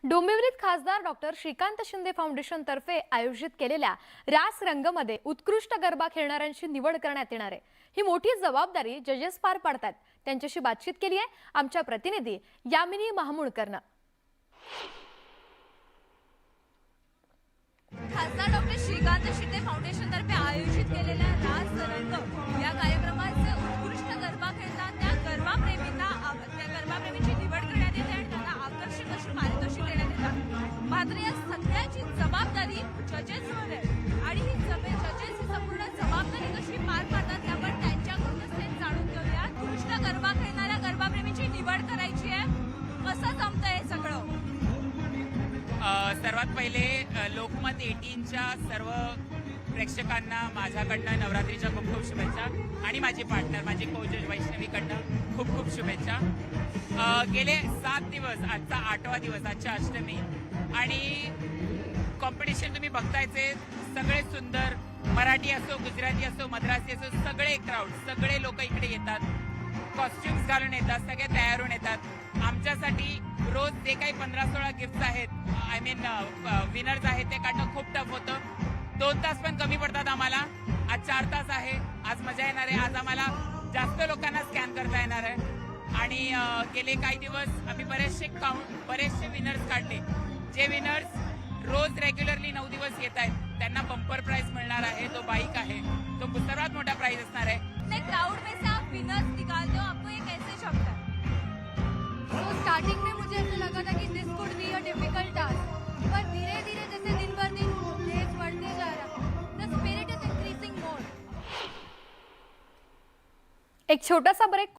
डोंबिवलीत खासदार doctor Shrikant Shinde foundation तर्फे आयोजित केलेल्या रास रंगमध्ये उत्कृष्ट गरबा खेळणाऱ्यांची निवड करण्यात येणार आहे। ही मोठी जबाबदारी जजेस पार पाडतात। त्यांच्याशी बातचीत केली आहे आमच्या प्रतिनिधी यामिनी महामुळकरनं। खासदार डॉक्टर श्रीकांत शिंदे फाउंडेशन तर्फे आयोजित केलेल्या रास रंग या कार्यक्रमाचे उत्कृष्ट गरबा खेळतात त्या गरबाप्रेमींची निवड करण्यात येते आणि त्यांना आकर्षक अशी पारितोषिक देण्यात येतात। मात्र या सगळ्याची जबाबदारी जजेसवर आहे आणि ही जजेस ही संपूर्ण जबाबदारी कशी पार पाडतात ते आपण त्यांच्याकडूनच ते जाणून घेऊया। उत्कृष्ट गरबा खेळणाऱ्या गरबाप्रेमींची निवड करायची आहे, कसं जमतंय हे सगळं? सर्वात पहिले लोकमत 18च्या सर्व प्रेक्षकांना माझ्याकडनं नवरात्रीच्या खूप खूप शुभेच्छा आणि माझे पार्टनर माझी कोजल वैष्णवीकडनं खूप खूप शुभेच्छा। गेले 7 दिवस, आजचा 8वा दिवस, आजची अष्टमी आणि कॉम्पिटिशन तुम्ही बघतायचे सगळे सुंदर, मराठी असो, गुजराती असो, मद्रासी असो, सगळे क्राऊड, सगळे लोक इकडे येतात, कॉस्ट्युम्स घालून येतात, सगळे तयार होऊन येतात। आमच्यासाठी रोज जे काही 15-16 गिफ्ट्स आहेत, आय मीन विनर्स आहेत, ते काढणं खूप टफ होतं। 2 तास पण कमी पडतात आम्हाला। आज 4 तास आहे, आज मजा येणार आहे। आज आम्हाला जास्त लोकांना स्कॅन करता येणार आहे आणि गेले काही दिवस आम्ही बरेचसे विनर्स काढले। जे विनर्स रोज रेग्युलरली 9 दिवस येत आहेत त्यांना बंपर प्राइज मिळणार आहे। तो बाईक आहे, तो सर्वात मोठा प्राइज असणार आहे। क्राउड में से आप विनर्स निकालते हो, आपको ये कैसे जमता है? तो स्टार्टिंग में मुझे ऐसा लगा था कि दिस could be a difficult task, पर धीरे धीरे जैसे दिन भर दिन डेज बढ़ते जा रहा द स्पिरिट इज इंक्रीजिंग मोर। एक छोटासा ब्रेक।